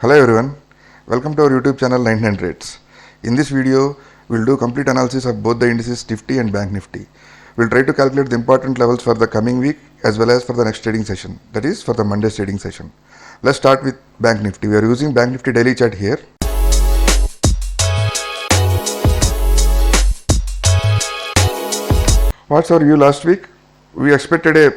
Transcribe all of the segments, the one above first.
Hello everyone, welcome to our YouTube channel 99 Trades. In this video, we'll do complete analysis of both the indices Nifty and BankNifty. We'll try to calculate the important levels for the coming week as well as for the next trading session, that is for the Monday's trading session. Let's start with BankNifty. We are using BankNifty daily chart here. What's our view last week? We expected a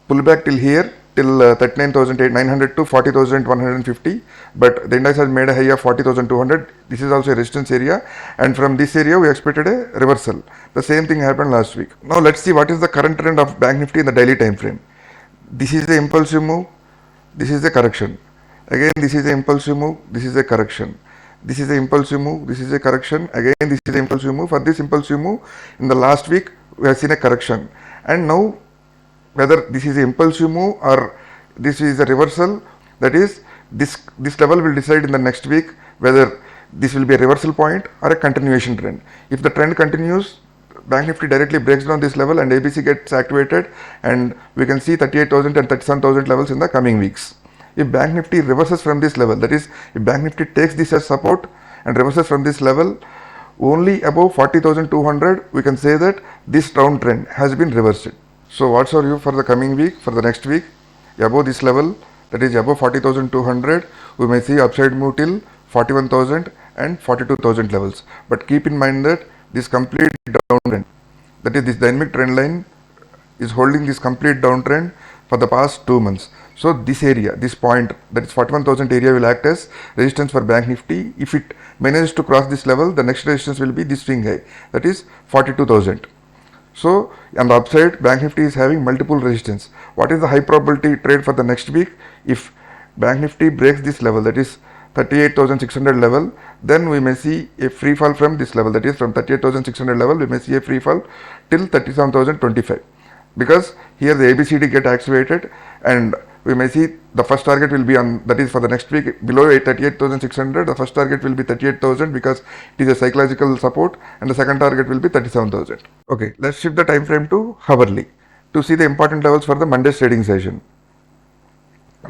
pullback till here, till 39,900 to 40,150, but the index has made a high of 40,200. This is also a resistance area, and from this area we expected a reversal. The same thing happened last week. Now let's see what is the current trend of BankNifty in the daily time frame. This is the impulsive move, this is the correction. Again this is the impulsive move, this is a correction. This is the impulsive move, this is a correction. Again this is the impulsive move. For this impulsive move, in the last week we have seen a correction, and now whether this is an impulsive move or this is a reversal, that is this level will decide in the next week whether this will be a reversal point or a continuation trend. If the trend continues, Bank Nifty directly breaks down this level and ABC gets activated, and we can see 38,000 and 37,000 levels in the coming weeks. If Bank Nifty reverses from this level, that is if Bank Nifty takes this as support and reverses from this level only above 40,200, we can say that this downtrend has been reversed. So what's our view for the coming week, for the next week? Above this level, that is above 40,200, we may see upside move till 41,000 and 42,000 levels. But keep in mind that this complete downtrend, that is this dynamic trend line, is holding this complete downtrend for the past 2 months. So this area, this point, that is 41,000 area, will act as resistance for Bank Nifty. If it manages to cross this level, the next resistance will be this swing high, that is 42,000. So on the upside, Bank Nifty is having multiple resistance. What is the high probability trade for the next week? If Bank Nifty breaks this level, that is 38,600 level, then we may see a free fall from this level, that is from 38,600 level we may see a free fall till 37,025, because here the ABCD get activated, and we may see the first target will be on, that is for the next week, below 38,600. The first target will be 38,000 because it is a psychological support, and the second target will be 37,000. Okay, let's shift the time frame to hourly to see the important levels for the Monday's trading session.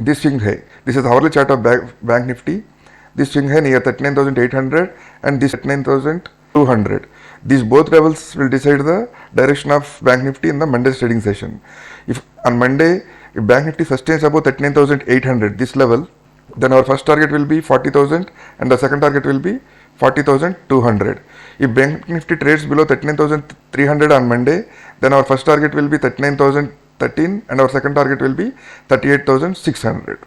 This swing high, this is the hourly chart of Bank Nifty. This swing high near 39,800 and this 39,200. These both levels will decide the direction of Bank Nifty in the Monday's trading session. If on Monday, if Bank Nifty sustains above 39,800, this level, then our first target will be 40,000 and the second target will be 40,200. If Bank Nifty trades below 39,300 on Monday, then our first target will be 39,013 and our second target will be 38,600.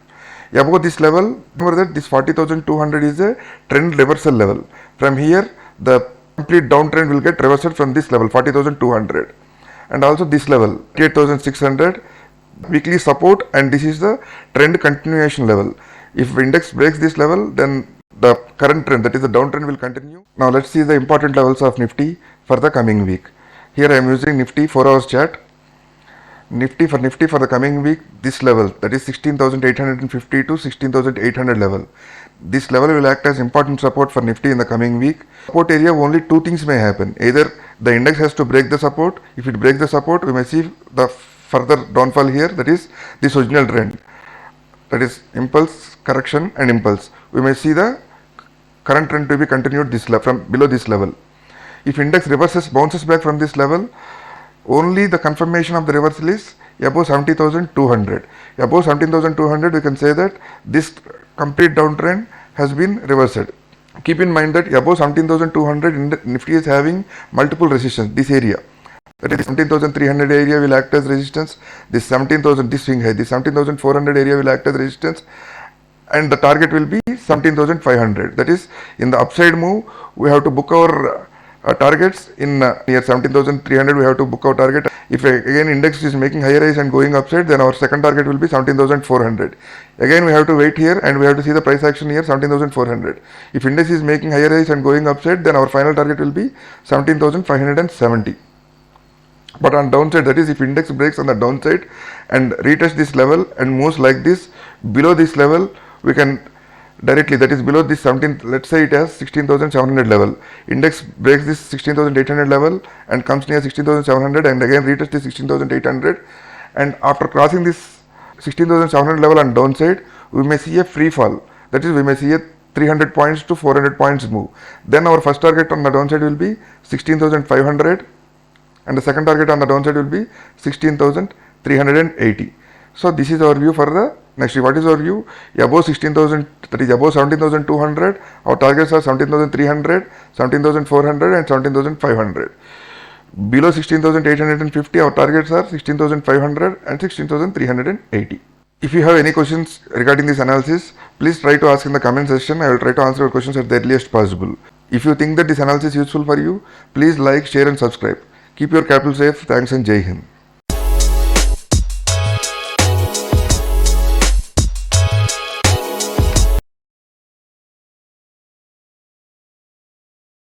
Above this level, remember that this 40,200 is a trend reversal level. From here, the complete downtrend will get reversed from this level, 40,200. And also this level, 38,600, weekly support, and this is the trend continuation level. If index breaks this level, then the current trend, that is the downtrend, will continue. Now let's see the important levels of Nifty for the coming week. Here I am using Nifty 4 hours chart. Nifty for the coming week, this level, that is 16,850 to 16,800 level. This level will act as important support for Nifty in the coming week. Support area, only two things may happen. Either the index has to break the support. If it breaks the support, we may see the further downfall here, that is this original trend, that is impulse, correction and impulse. We may see the current trend to be continued this level, from below this level. If index bounces back from this level, only the confirmation of the reversal is above 70,200. Above 17,200, we can say that this complete downtrend has been reversed. Keep in mind that above 17,200, Nifty is having multiple resistance. This area, that is 17,300 area, will act as resistance. This 17,000, this swing high, this 17,400 area will act as resistance, and the target will be 17,500. That is, in the upside move, we have to book our targets in near 17,300. We have to book our target. If again index is making higher highs and going upside, then our second target will be 17,400. Again we have to wait here and we have to see the price action here, 17,400. If index is making higher highs and going upside, then our final target will be 17,570. But on downside, that is if index breaks on the downside and retouch this level and moves like this, below this level, we can directly, that is below this 17, let's say it has 16,700 level. Index breaks this 16,800 level and comes near 16,700 and again retouch this 16,800, and after crossing this 16,700 level on downside, we may see a free fall. That is, we may see a 300 points to 400 points move. Then our first target on the downside will be 16,500 and the second target on the downside will be 16,380. So this is our view for the next week. What is our view? Above 16,000, that is above 17,200, our targets are 17,300, 17,400 and 17,500. Below 16,850, our targets are 16,500 and 16,380. If you have any questions regarding this analysis, please try to ask in the comment section. I will try to answer your questions at the earliest possible. If you think that this analysis is useful for you, please like, share and subscribe. Keep your capital safe. Thanks and Jai Hind.